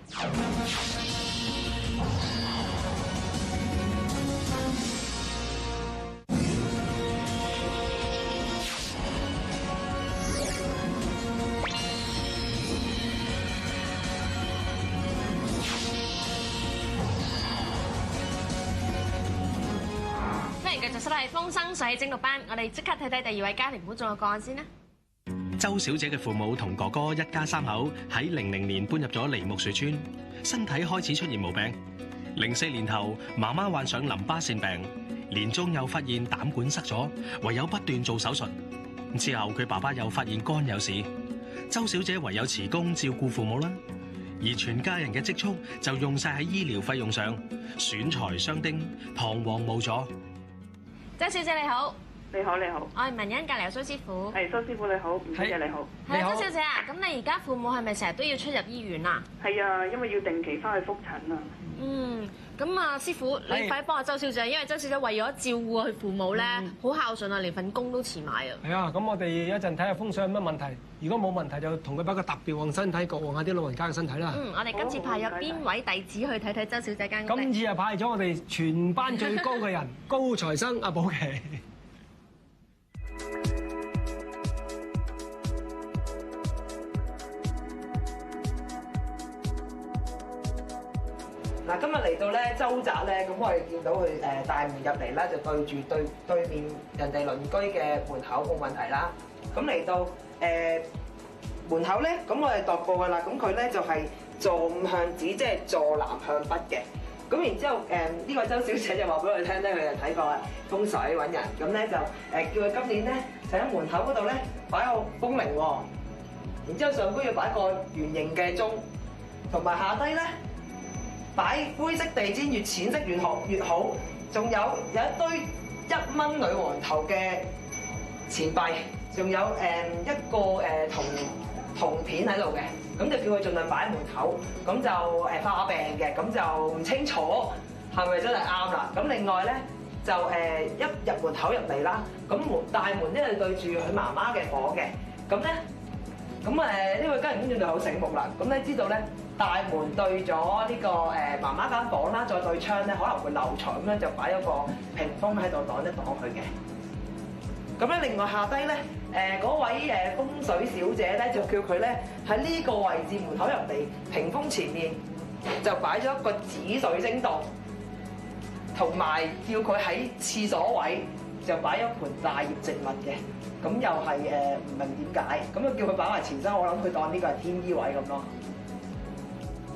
歡迎繼續收睇《風生水起精讀班》，我哋即刻睇睇第2位家庭觀眾嘅個案先啦。周小姐嘅父母同哥哥一家3口喺00年搬入咗梨木樹村，身體開始出現毛病。04年頭，媽媽患上淋巴腺病，年中又發現膽管塞咗，唯有不斷做手術。之後佢爸爸又發現肝有事，周小姐唯有辭工照顧父母啦。而全家人嘅積蓄就用晒喺醫療費用上，損財傷丁，彷徨無助。周小姐你好。你好，你好。我係文欣，隔離有蘇師傅。係蘇師傅你好，吳小姐你好。係周小姐啊，咁你而家父母係咪成日都要出入醫院啊？係啊，因為要定期翻去覆診啊。咁啊，師傅，你快幫下周小姐，因為周小姐為咗照顧佢父母咧，好孝順啊，連份工都辭埋啊。係啊，咁我哋一陣睇下風水有乜問題，如果冇問題就同佢擺個特別旺身體，各旺下啲老人家嘅身體啦。我哋今次派咗邊位弟子去睇睇周小姐間屋？今次啊派咗我哋全班最高嘅人，高材生阿寶琪。嗱，今日嚟到咧周宅咧，咁我哋見到佢大門入嚟啦，就對住對面人哋鄰居嘅門口冇問題啦。咁嚟到門口咧，咁我哋度過噶啦，咁佢咧就係坐五向子，即係坐南向北嘅。咁然之後呢個周小姐就話俾我哋聽咧，佢就睇過風水揾人，咁咧就叫佢今年咧就喺門口嗰度咧擺個風鈴喎。然之後上高要擺個圓形嘅鐘，同埋下低咧擺灰色地氈，越淺色越好。仲有一堆1蚊女王頭嘅錢幣，仲有一個銅片喺度嘅，咁就叫佢盡量擺喺門口。咁就化病嘅，咁就唔清楚係咪真係啱啦。咁另外咧就一入門口入嚟啦，咁大門咧係對住佢媽媽嘅房嘅，咁咧。咁呢位家庭觀眾就好醒目啦，咁你知道咧大門對咗呢個媽媽間房啦，再對窗咧可能會漏財，咁樣就擺咗個屏風喺度擋一擋佢嘅。咁咧另外下低咧嗰位風水小姐咧就叫佢咧喺呢個位置門口入嚟屏風前面就擺咗一個紫水晶洞，同埋叫佢喺廁所位就擺咗盆大葉植物嘅。咁又係唔明點解，咁就叫佢擺埋前身，我諗佢當呢個係天衣位咁咯。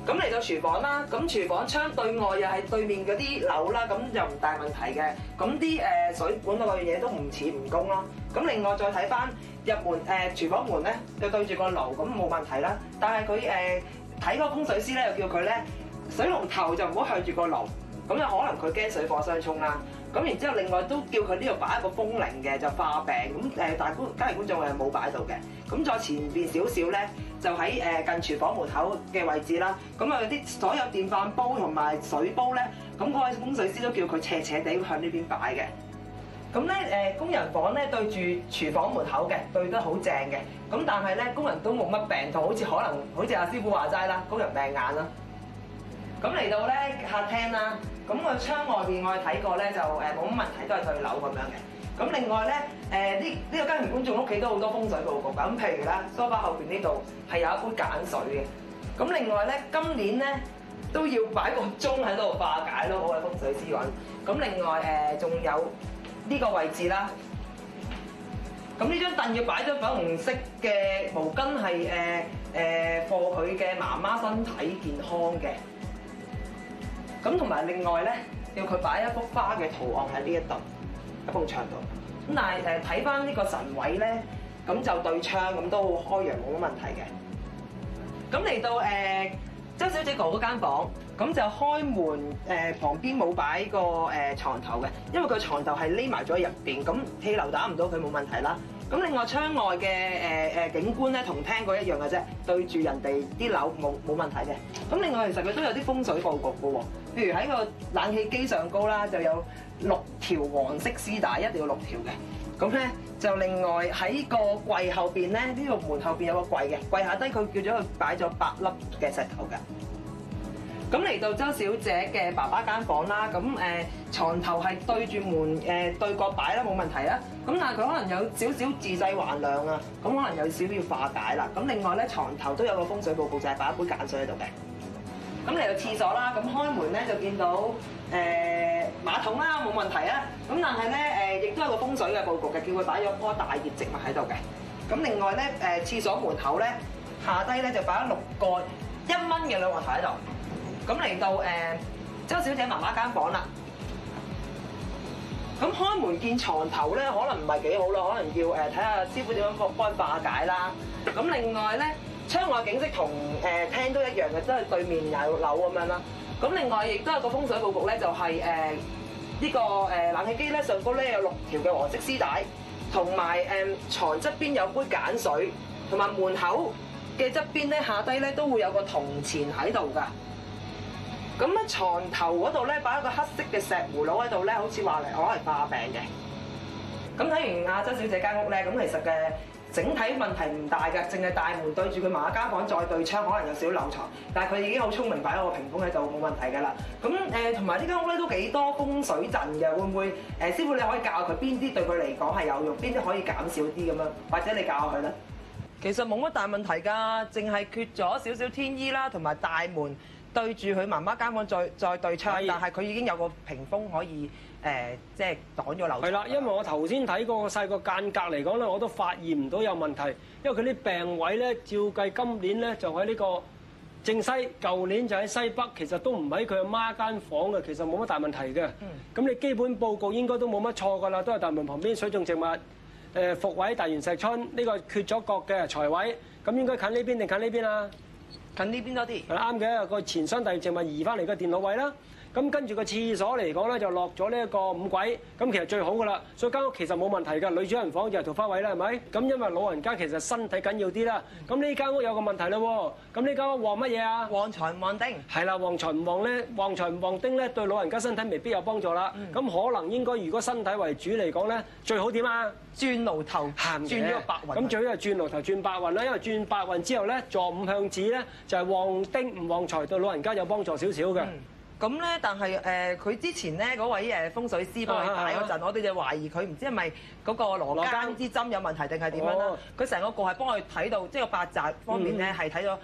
咁嚟到廚房啦，咁廚房窗對外又係對面嗰啲樓啦，咁就唔大問題嘅。咁啲水管嗰類嘢都唔似蜈蚣啦。咁另外再睇翻入門廚房門咧，就對住個爐，咁冇問題啦。但係佢睇個風水師咧，又叫佢咧水龍頭就唔好向住個爐，咁有可能佢驚水火相衝啦。咁然之後，另外都叫佢呢度擺一個風鈴嘅，就化病。咁大家庭觀眾係冇擺到嘅。咁再前邊少少咧，就喺近廚房門口嘅位置啦。咁啊啲所有電飯煲同埋水煲咧，咁嗰位風水師都叫佢斜斜地向呢邊擺嘅。咁咧工人房咧對住廚房門口嘅，對得好正嘅。咁但係咧工人都冇乜病痛，好似阿師傅話齋啦，工人病眼啦。咁嚟到咧客廳啦。咁個窗外邊我哋睇過咧，就冇乜問題，都係對樓咁樣嘅。咁另外咧，呢個家庭觀眾屋企都好多風水佈局㗎。咁譬如咧，梳化後邊呢度係有一杯鹼水嘅。咁另外咧，今年咧都要擺個鐘喺度化解咯，嗰位風水師揾。咁另外仲有呢個位置啦。咁呢張凳要擺咗粉紅色嘅毛巾，係幫佢嘅媽媽身體健康嘅。咁同埋另外咧，要佢擺一幅花嘅圖案喺呢一度一埲牆度。咁但係睇翻呢個神位咧，咁就對窗，咁都開揚冇乜問題嘅。咁嚟到周小姐哥嗰間房，咁就開門旁邊冇擺個牀頭嘅，因為佢床頭係匿埋咗入邊，咁氣流打唔到佢冇問題啦。咁另外窗外嘅景觀咧，同廳嗰一樣嘅啫，對住人哋啲樓冇問題嘅。咁另外其實佢都有啲風水佈局嘅喎，譬如喺個冷氣機上高啦，就有6條黃色絲帶，一定要6條嘅。咁咧就另外喺個櫃後邊咧，呢個門後邊有個櫃嘅，櫃下低佢叫咗佢擺咗8粒嘅石頭嘅。咁嚟到周小姐嘅爸爸間房啦，咁牀頭係對住門對角擺啦，冇問題啊。咁但係佢可能有少少自製橫梁啊，咁可能有少少要化解啦。咁另外咧，牀頭都有個風水佈局，就係擺一杯鹼水喺度嘅。咁嚟到廁所啦，咁開門咧就見到馬桶啦，冇問題啊。咁但係咧亦都有個風水嘅佈局嘅，叫佢擺咗棵大葉植物喺度嘅。咁另外咧廁所門口咧下低咧就擺咗6個1蚊嘅女王頭喺度。咁嚟到周小姐媽媽間房啦，咁開門見床頭咧，可能唔係幾好啦，可能要睇下師傅點樣幫化解啦。咁另外咧，窗外景色同廳都一樣嘅，都係對面有樓咁樣啦。咁另外亦都有個風水佈局咧，就係呢個冷氣機咧上高咧有6條嘅黃色絲帶，同埋床側邊有杯鹼水，同埋門口嘅側邊咧下低咧都會有個銅錢喺度㗎。咁咧牀頭嗰度咧擺一個黑色嘅石葫蘆喺度咧，好似話嚟可能化病嘅。咁睇完阿周小姐間屋咧，咁其實嘅整體問題唔大嘅，淨係大門對住佢媽媽間房再對窗，可能有少少漏財，但係佢已經好聰明，擺咗個屏風喺度冇問題㗎啦。咁同埋呢間屋咧都幾多風水陣嘅，會唔會師傅你可以教佢邊啲對佢嚟講係有用，邊啲可以減少啲咁樣，或者你教下佢咧？其實冇乜大問題㗎，淨係缺咗少少天衣啦，同埋大門對住佢媽媽間房再對窗，但係佢已經有個屏風可以即係擋咗流。係啦，因為我頭先睇過個細個間隔嚟講咧，我都發現唔到有問題，因為佢啲病位咧，照計今年咧就喺呢個正西，舊年就喺西北，其實都唔喺佢阿媽間房嘅，其實冇乜大問題嘅。咁你基本報告應該都冇乜錯㗎啦，都係大門旁邊水種植物，復位大元石春呢個缺咗角嘅財位，咁應該近呢邊定近呢邊啊？近呢邊多啲。係啱嘅，個前身大植物移翻嚟個電腦位啦。咁跟住個廁所嚟講咧，就落咗呢一個五軌，咁其實最好噶啦。所以間屋其實冇問題㗎，女主人房就係桃花位啦，係咪？咁因為老人家其實身體緊要啲啦。咁呢間屋有個問題啦喎，咁呢間屋旺乜嘢啊？旺財唔旺丁。係啦，旺財唔旺咧，旺財唔旺丁咧，對老人家身體未必有幫助啦。咁可能應該如果身體為主嚟講咧，最好點啊？轉爐頭，轉咗個白雲。咁最好係轉爐頭轉白雲啦，因為轉白雲之後咧，坐五向子咧就係旺丁唔旺財，對老人家有幫助少少嘅。咁咧，但係佢之前咧嗰位風水師幫佢擺嗰陣，我哋就懷疑佢唔知係咪嗰個羅庚之針有問題定係點樣啦？佢成個局係幫佢睇到，即係個八宅方面咧係睇到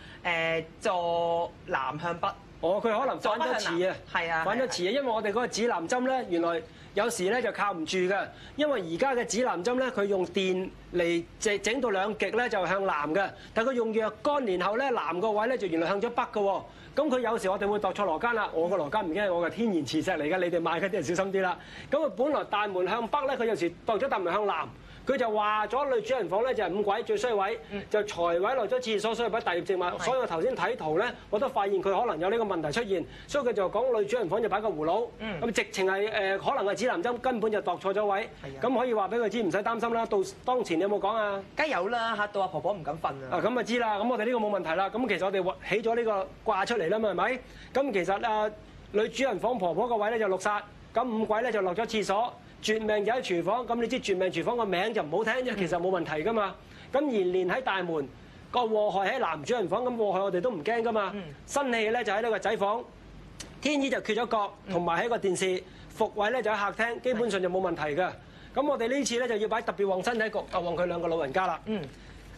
坐南向北。佢可能反咗詞啊，係啊，反咗詞啊，因為我哋嗰個指南針咧，原來有時咧就靠唔住嘅，因為而家嘅指南針咧，佢用電嚟整到兩極咧就向南嘅，但係佢用若干年後咧，南個位咧就原來向咗北嘅喎。咁佢有時我哋會度錯羅庚啦，我個羅庚唔驚，我嘅天然磁石嚟嘅，你哋買嗰啲人小心啲啦。咁啊，本來大門向北咧，佢有時度咗大門向南，佢就話咗女主人房咧就係五軌最衰位，就財位落咗廁所，所以擺大葉植物。所以我頭先睇圖咧，我都發現佢可能有呢個問題出現，所以佢就講女主人房就擺個葫蘆，咁直情係可能係指南針根本就度錯咗位，咁可以話俾佢知唔使擔心啦。到當前你有冇講啊？梗有啦，嚇到阿婆婆唔敢瞓啊！咁啊知啦，咁我哋呢個冇問題啦。咁其實我哋起咗呢個掛出嚟啦嘛，係咪？咁其實女主人房婆婆個位咧就六煞，咁五軌咧就落咗廁所。絕命就喺廚房，咁你知絕命廚房個名就唔好聽啫，其實冇問題噶嘛。咁延年喺大門，個禍害喺男主人房，咁禍害我哋都唔驚噶嘛。新氣咧就喺呢個仔房，天衣就缺咗角，同埋喺個電視，復位咧就喺客廳，基本上就冇問題噶。咁我哋呢次咧就要擺特別旺身體局，旺佢兩個老人家啦。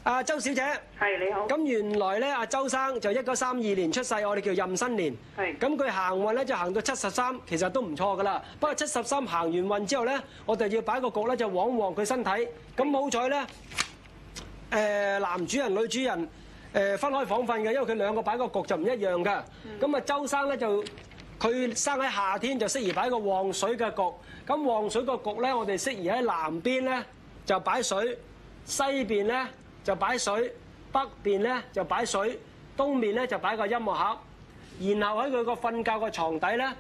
阿周小姐，係你好。咁原來咧，阿周生就1932年出世，我哋叫壬申年。係。咁佢行運咧就行到73，其實都唔錯噶啦。不過73行完運之後咧，我哋要擺個局咧就旺佢身體。咁好彩咧，男主人女主人分開房瞓嘅，因為佢兩個擺個局就唔一樣㗎。咁啊，周生咧就佢生喺夏天就適宜擺個旺水嘅局。咁旺水個局咧，我哋適宜喺南邊咧就擺水，西邊咧就擺水，北邊咧就擺水，東面咧就擺個音樂盒，然後喺佢個瞓覺個床底咧，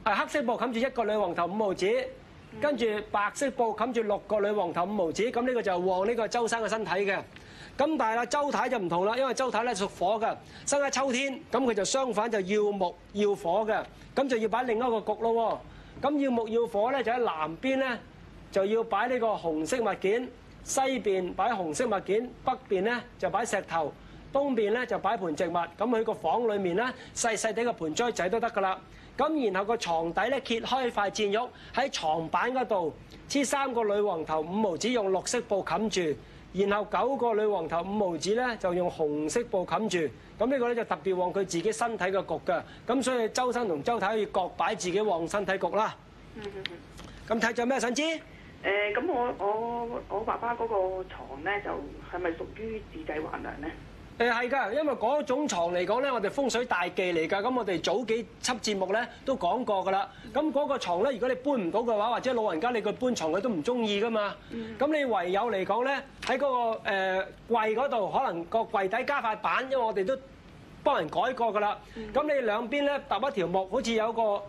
黑色布冚住一個女王頭5毫子，跟住白色布冚住6個女王頭5毫子，咁呢個就旺呢個周生嘅身體嘅。咁但係啦，周太就唔同啦，因為周太咧屬火嘅，生喺秋天，咁佢就相反就要木要火嘅，咁就要擺另一個局咯喎。咁要木要火咧，就喺南邊咧就要擺呢個紅色物件。西邊擺紅色物件，北邊咧就擺石頭，東邊咧就擺盆植物。咁佢個房裏面咧細細地個盆栽仔都得㗎啦。咁然後個床底咧揭開塊箭褥，喺床板嗰度黐3個女王頭5毫子，用綠色布冚住。然後9個女王頭5毫子咧就用紅色布冚住。咁呢個咧就特別旺佢自己身體嘅局㗎。咁所以周生同周太可以各擺自己旺身體局啦。咁睇咗咩想知？咁我爸爸嗰個牀咧，就係咪屬於自製橫梁咧？係㗎，因為嗰種牀嚟講咧，我哋風水大忌嚟㗎。咁我哋早幾輯節目咧都講過㗎啦。咁嗰個牀咧，如果你搬唔到嘅話，或者老人家你佢搬牀佢都唔中意㗎嘛。咁你唯有嚟講咧，喺嗰個櫃嗰度，可能個櫃底加塊板，因為我哋都幫人改過㗎啦。咁你兩邊咧搭一條木，好似有個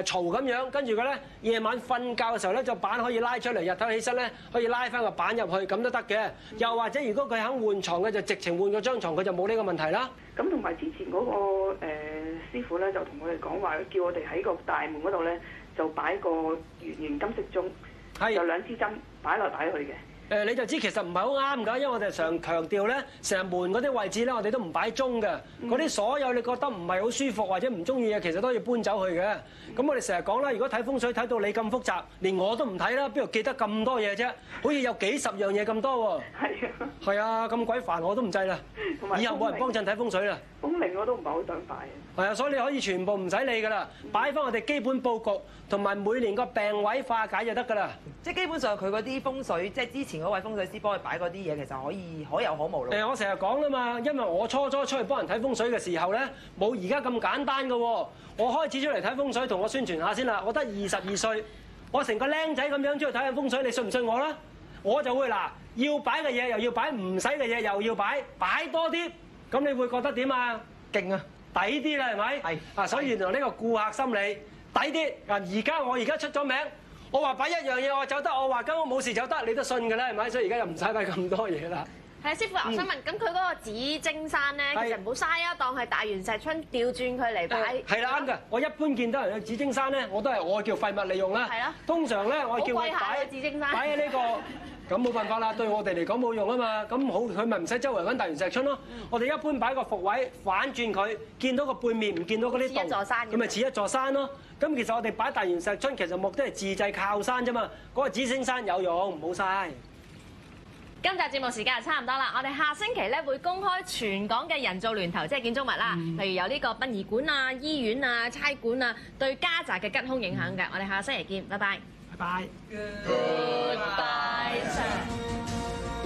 槽咁樣，跟住佢咧夜晚瞓覺嘅時候咧，就板可以拉出嚟，日頭起身咧可以拉翻個板入去，咁都得嘅。又或者如果佢肯換床嘅，就直情換個張床，佢就冇呢個問題啦。咁同埋之前嗰個師傅咧，就同我哋講話，叫我哋喺個大門嗰度咧，就擺個圓形金色鐘，有2支針擺來擺去嘅。你就知其實唔係好啱㗎，因為我哋常強調咧，成日門嗰啲位置咧，我哋都唔擺鐘嘅。嗰啲所有你覺得唔係好舒服或者唔中意嘅，其實都要搬走去嘅。咁我哋成日講啦，如果睇風水睇到你咁複雜，連我都唔睇啦，邊度記得咁多嘢啫？好似有幾十樣嘢咁多喎。係啊。係啊，咁鬼煩我都唔制啦。以後冇人幫襯睇風水啦。風鈴我都唔係好想擺。係啊，所以你可以全部唔使理㗎啦，擺翻我哋基本佈局同埋每年個病位化解就得㗎啦。即係基本上佢嗰啲風水，即係之前嗰位風水師幫佢擺嗰啲嘢，其實可以可有可無咯。我成日講啦嘛，因為我初出去幫人睇風水嘅時候咧，冇而家咁簡單㗎喎。我開始出嚟睇風水，同我宣傳下先啦。我得22歲，我成個僆仔咁樣出去睇下風水，你信唔信我啦？我就會嗱，要擺嘅嘢又要擺，唔使嘅嘢又要擺，擺多啲，咁你會覺得點啊？勁啊！抵啲啦，係咪？係啊，所以原來呢個顧客心理抵啲。我而家出咗名，我話擺一樣嘢我走得，我話間屋冇事走得，你都信㗎啦，係咪？所以而家又唔使擺咁多嘢啦。係啊，師傅，我想問，咁佢嗰個紫晶山咧，其實唔好嘥啊，當係大元石春調轉佢嚟擺。係啦，啱㗎。我一般見到人去紫晶山咧，我都係我叫廢物利用啦。係咯。通常咧，我叫佢擺紫晶山，擺喺呢個。咁冇辦法啦，對我哋嚟講冇用啊嘛。咁好，佢咪唔使周圍揾大元石春咯。我哋一般擺個伏位，反轉佢，見到個背面唔見到嗰啲洞，咁咪似一座山咯。咁其實我哋擺大元石春，其實目的係自製靠山啫嘛。嗰個紫星山有用，唔好嘥。今集節目時間就差唔多啦，我哋下星期咧會公開全港嘅人造巒頭，即係建築物啦，例如有呢個殯儀館啊、醫院啊、差館啊，對家宅嘅吉凶影響嘅。我哋下星期見，拜拜。拜拜。Goodbye sir。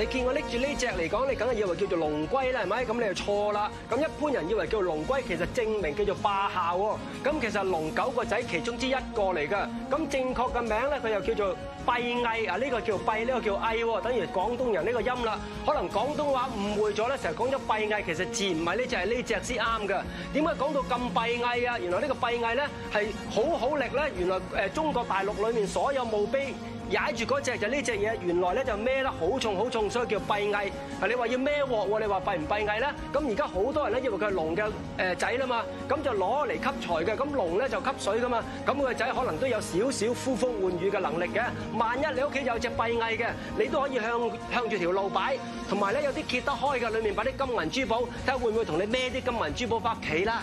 你見我拎住呢隻嚟講，你梗係以為叫做龍龜啦，係咪？咁你就錯啦。咁一般人以為叫龍龜，其實正名叫做霸孝喎。咁其實龍9個仔其中之一個嚟㗎。咁正確嘅名咧，佢又叫做閉翳啊。呢個叫閉，呢個叫翳喎，等於廣東人呢個音啦。可能廣東話誤會咗咧，成日講咗閉翳，其實字唔係呢隻，係呢隻先啱㗎。點解講到咁閉翳啊？原來呢個閉翳咧係好力咧。原來中國大陸裡面所有墓碑踩住嗰隻就呢隻嘢，原來咧就孭得好重，所以叫閉翳。你話要孭鑊喎，你話閉唔閉翳咧？咁而家好多人咧以為佢係龍嘅仔啦嘛，咁就攞嚟吸財嘅。咁龍咧就吸水噶嘛，咁佢個仔可能都有少少呼風喚雨嘅能力嘅。萬一你屋企有隻閉翳嘅，你都可以向住條路擺，同埋咧有啲揭得開嘅，裡面擺啲金銀珠寶，睇下會唔會同你孭啲金銀珠寶翻屋企啦。